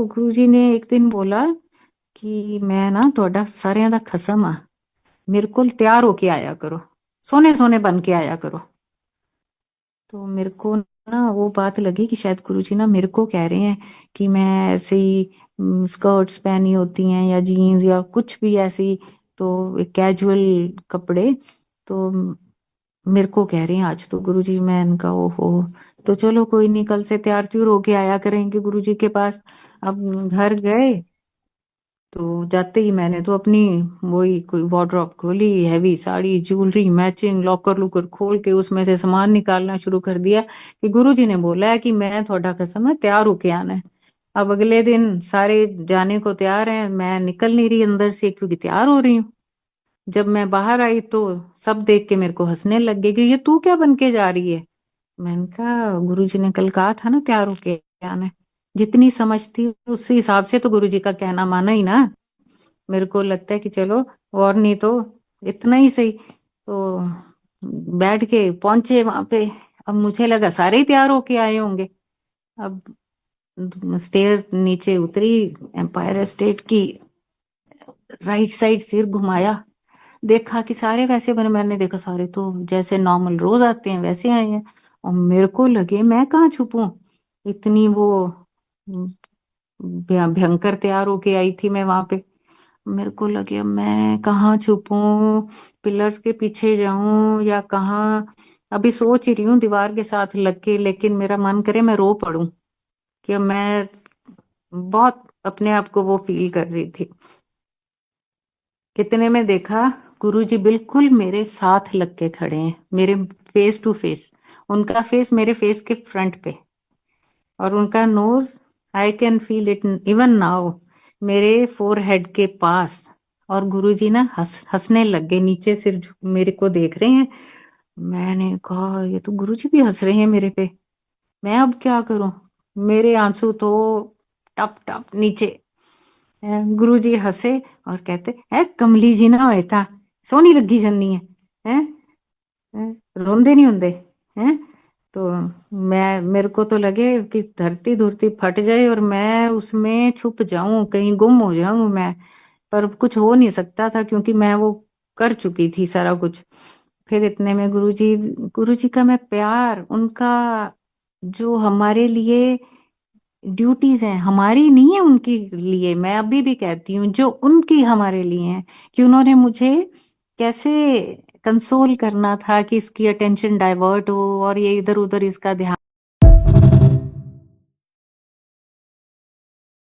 गुरुजी ने एक दिन बोला कि मैं ना थोड़ा सारिਆਂ ਦਾ खसम आ मेरे को तैयार होके आया करो, सोने सोने बन के आया करो। तो मेरे को ना वो बात लगी कि शायद गुरुजी ना मेरे को कह रहे हैं कि मैं ऐसे ही स्कर्ट्स पहनी होती हैं या जीन्स या कुछ भी ऐसी, तो कैजुअल कपड़े। तो मेरे को कह रहे हैं आज तो गुरुजी। मैं इनका ओहो, तो चलो कोई नहीं, कल से तैयार त्यूर होके आया करेंगे गुरुजी के पास। अब घर गए तो जाते ही मैंने तो अपनी वही कोई वार्डरोब खोली, heavy sari jewellery matching locker looker खोल के उसमें से सामान निकालना शुरू कर दिया कि गुरुजी ने बोला है कि मैं थोड़ा कसम है तैयार होके आना है। अब अगले दिन सारे जाने को तैयार हैं, मैं निकल नहीं रही अंदर से क्योंकि तैयार हो रही हूँ। जब मैं बाहर आई तो सब देख के मेरे को हंसने लग गए कि ये तू क्या बन के जा रही है। मैंने कहा गुरुजी ने कल कहा था ना तैयार होके आना है। जितनी समझ थी उस हिसाब से तो गुरुजी का कहना माना ही ना। मेरे को लगता है कि चलो और नहीं तो इतना ही सही। तो बैठ के पहुंचे वहां पे। अब मुझे लगा सारे ही तैयार होके आए होंगे। अब स्टेयर नीचे उतरी, एम्पायर स्टेट की राइट साइड सिर घुमाया, देखा कि सारे वैसे बने। मैंने देखा सारे तो जैसे नॉर्मल रोज आते हैं वैसे आए हैं। और मेरे को लगे मैं कहाँ छुपूं, इतनी वो भयंकर तैयार होके आई थी मैं वहां पे। मेरे को लगे अब मैं कहाँ छुपूं, पिलर्स के पीछे जाऊं या कहाँ। अभी सोच ही रही हूँ दीवार के साथ लग के, लेकिन मेरा मन करे मैं रो पड़ूं कि अब मैं बहुत अपने आप को वो फील कर रही थी। कितने में देखा गुरुजी बिल्कुल मेरे साथ लग के खड़े हैं, मेरे फेस टू फेस। उनका फेस मेरे फेस के फ्रंट पे और उनका nose, I can feel it even now, मेरे फोरहेड के पास। और गुरुजी ना हंसने लग गए, नीचे सिर मेरे को देख रहे हैं। मैंने कहा ये तो गुरुजी भी हंस रहे हैं मेरे पे, मैं अब क्या करूं। मेरे आंसू तो टप टप नीचे। गुरुजी हंसे और कहते है कमली जी ना होए ता सोहनी लगी जन्नी है, रोंदे नहीं होंदे हैं। तो मैं, मेरे को तो लगे कि धरती धुरती फट जाए और मैं उसमें छुप जाऊं, कहीं गुम हो जाऊं मैं। पर कुछ हो नहीं सकता था क्योंकि मैं वो कर चुकी थी सारा कुछ। फिर इतने में गुरुजी, गुरुजी का मैं प्यार, उनका जो हमारे लिए ड्यूटीज हैं हमारी नहीं है उनके लिए, मैं अभी भी कहती हूँ जो उनकी हमारे लिए हैं, कि उन्होंने मुझे कैसे कंसोल करना था कि इसकी अटेंशन डाइवर्ट हो और ये इधर उधर इसका ध्यान